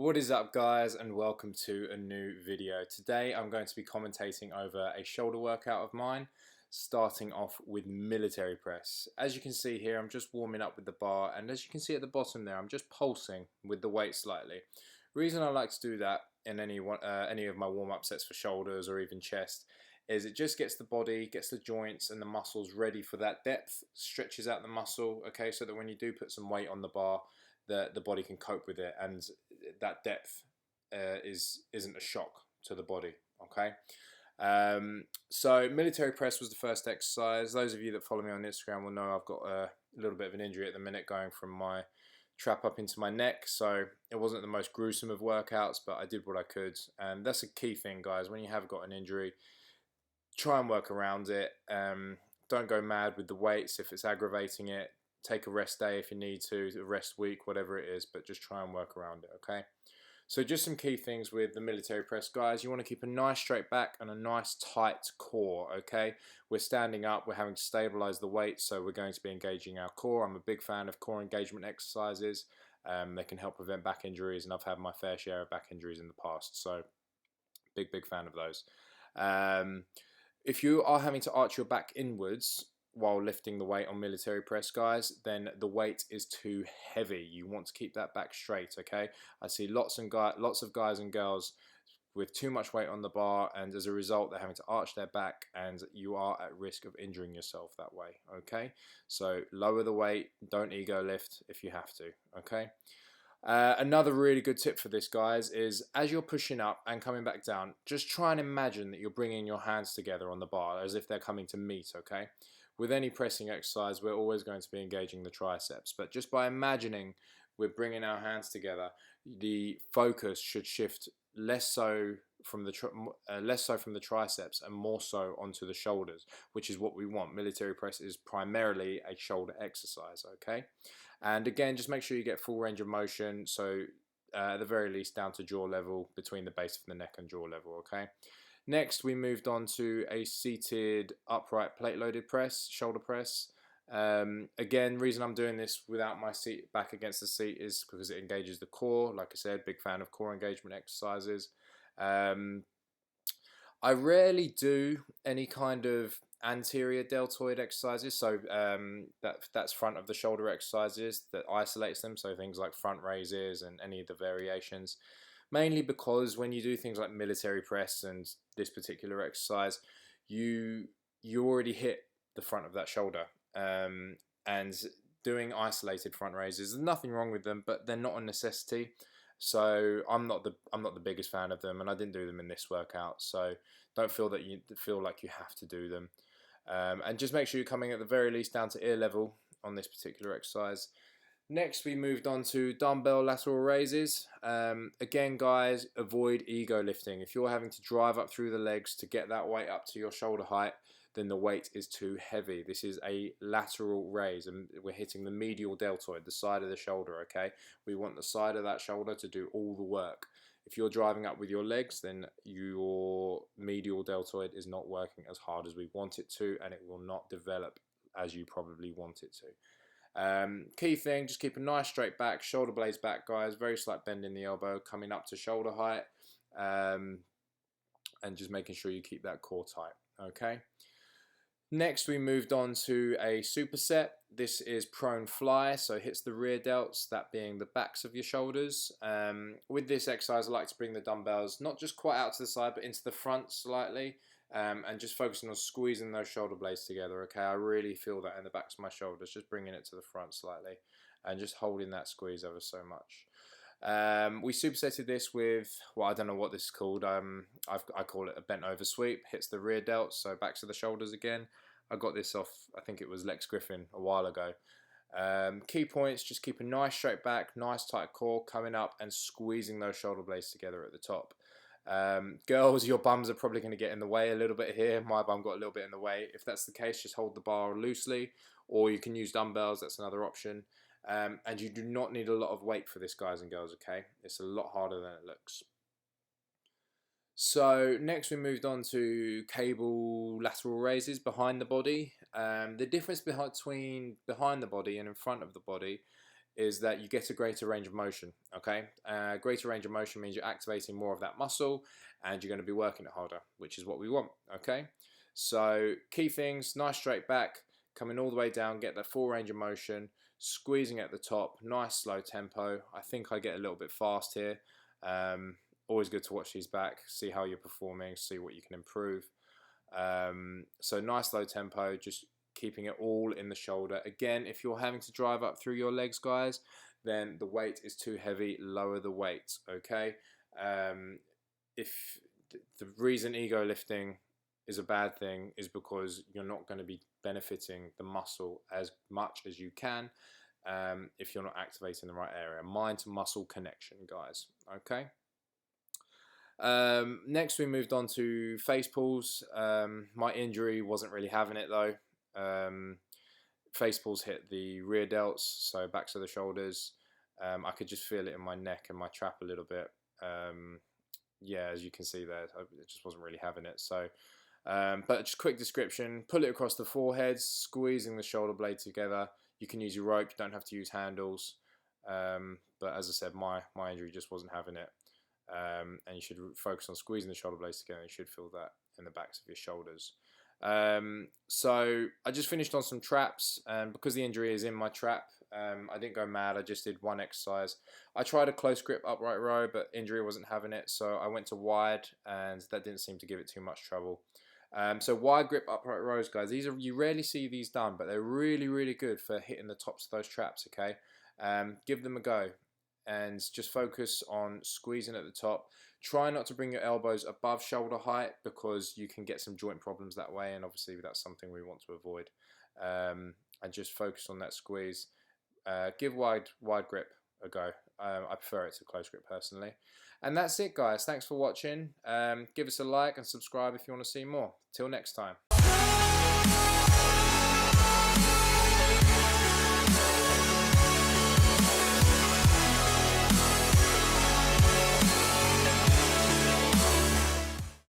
What is up, guys, and welcome to a new video. Today I'm going to be commentating over a shoulder workout of mine, starting off with military press. As you can see here, I'm just warming up with the bar, and as you can see at the bottom there, I'm just pulsing with the weight slightly. Reason I like to do that in any of my warm-up sets for shoulders or even chest is it just gets the body, gets the joints and the muscles ready for that depth, stretches out the muscle, okay, so that when you do put some weight on the bar, the body can cope with it, and that depth isn't a shock to the body. Okay, so military press was the first exercise. Those of you that follow me on Instagram will know I've got a little bit of an injury at the minute, going from my trap up into my neck, so it wasn't the most gruesome of workouts, but I did what I could, and that's a key thing, guys. When you have got an injury, try and work around it. Don't go mad with the weights if it's aggravating it. Take a rest day if you need to, a rest week, whatever it is, but just try and work around it, okay? So just some key things with the military press, guys. You want to keep a nice straight back and a nice tight core, okay? We're standing up, we're having to stabilize the weight, so we're going to be engaging our core. I'm a big fan of core engagement exercises. They can help prevent back injuries, and I've had my fair share of back injuries in the past, so big fan of those. If you are having to arch your back inwards while lifting the weight on military press, guys, then the weight is too heavy. You want to keep that back straight, okay? I see lots of guys and girls with too much weight on the bar, and as a result they're having to arch their back, and you are at risk of injuring yourself that way, okay? So lower the weight, don't ego lift if you have to, okay? Another really good tip for this, guys, is as you're pushing up and coming back down, just try and imagine that you're bringing your hands together on the bar as if they're coming to meet, okay? With any pressing exercise, we're always going to be engaging the triceps, but just by imagining we're bringing our hands together, the focus should shift less so from the triceps and more so onto the shoulders, which is what we want. Military press is primarily a shoulder exercise, okay? And again, just make sure you get full range of motion, so at the very least down to jaw level, between the base of the neck and jaw level, okay? Next, we moved on to a seated upright plate loaded press, shoulder press. Again, reason I'm doing this without my seat back against the seat is because it engages the core. Like I said, big fan of core engagement exercises. I rarely do any kind of anterior deltoid exercises, so that's front of the shoulder exercises that isolates them, so things like front raises and any of the variations, mainly because when you do things like military press and this particular exercise, you already hit the front of that shoulder, and doing isolated front raises, there's nothing wrong with them, but they're not a necessity. So I'm not the biggest fan of them, and I didn't do them in this workout. So don't feel like you have to do them, and just make sure you're coming at the very least down to ear level on this particular exercise. Next, we moved on to dumbbell lateral raises. Again, guys, avoid ego lifting. If you're having to drive up through the legs to get that weight up to your shoulder height, then the weight is too heavy. This is a lateral raise, and we're hitting the medial deltoid, the side of the shoulder, okay? We want the side of that shoulder to do all the work. If you're driving up with your legs, then your medial deltoid is not working as hard as we want it to, and it will not develop as you probably want it to. Key thing, just keep a nice straight back, shoulder blades back, guys, very slight bend in the elbow, coming up to shoulder height, and just making sure you keep that core tight, okay? Next, we moved on to a superset. This is prone fly, so it hits the rear delts, that being the backs of your shoulders. With this exercise, I like to bring the dumbbells not just quite out to the side, but into the front slightly, and just focusing on squeezing those shoulder blades together, okay? I really feel that in the backs of my shoulders, just bringing it to the front slightly, and just holding that squeeze ever so much. We supersetted this with, well, I don't know what this is called. I call it a bent over sweep. Hits the rear delts, so backs of the shoulders again. I got this off, I think it was Lex Griffin a while ago. Key points, just keep a nice straight back, nice tight core, coming up and squeezing those shoulder blades together at the top. Girls, your bums are probably going to get in the way a little bit here. My bum got a little bit in the way. If that's the case, just hold the bar loosely, or you can use dumbbells, that's another option. And you do not need a lot of weight for this, guys and girls, okay? It's a lot harder than it looks. So next we moved on to cable lateral raises behind the body. The difference between behind the body and in front of the body is that you get a greater range of motion. Okay, greater range of motion means you're activating more of that muscle, and you're going to be working it harder, which is what we want. Okay, so key things: nice straight back, coming all the way down, get that full range of motion, squeezing at the top, nice slow tempo. I think I get a little bit fast here. Always good to watch these back, see how you're performing, see what you can improve. So nice low tempo, just keeping it all in the shoulder. Again, if you're having to drive up through your legs, guys, then the weight is too heavy, lower the weight. Okay, if the reason ego lifting is a bad thing is because you're not going to be benefiting the muscle as much as you can if you're not activating the right area. Mind to muscle connection, guys. Okay. Next we moved on to face pulls. My injury wasn't really having it though. Face pulls hit the rear delts, so backs of the shoulders. I could just feel it in my neck and my trap a little bit. Yeah, as you can see there, it just wasn't really having it. So, but just quick description: pull it across the forehead, squeezing the shoulder blade together. You can use your rope; you don't have to use handles. But as I said, my injury just wasn't having it. And you should focus on squeezing the shoulder blades together. You should feel that in the backs of your shoulders. So I just finished on some traps, and because the injury is in my trap, I didn't go mad. I just did one exercise. I tried a close grip upright row, but injury wasn't having it, so I went to wide, and that didn't seem to give it too much trouble. So wide grip upright rows, guys, these are, you rarely see these done, but they're really, really good for hitting the tops of those traps. Okay, give them a go. And just focus on squeezing at the top. Try not to bring your elbows above shoulder height because you can get some joint problems that way, and obviously that's something we want to avoid. And just focus on that squeeze. Give wide grip a go. I prefer it to close grip personally. And that's it, guys. Thanks for watching. Give us a like and subscribe if you want to see more. Till next time.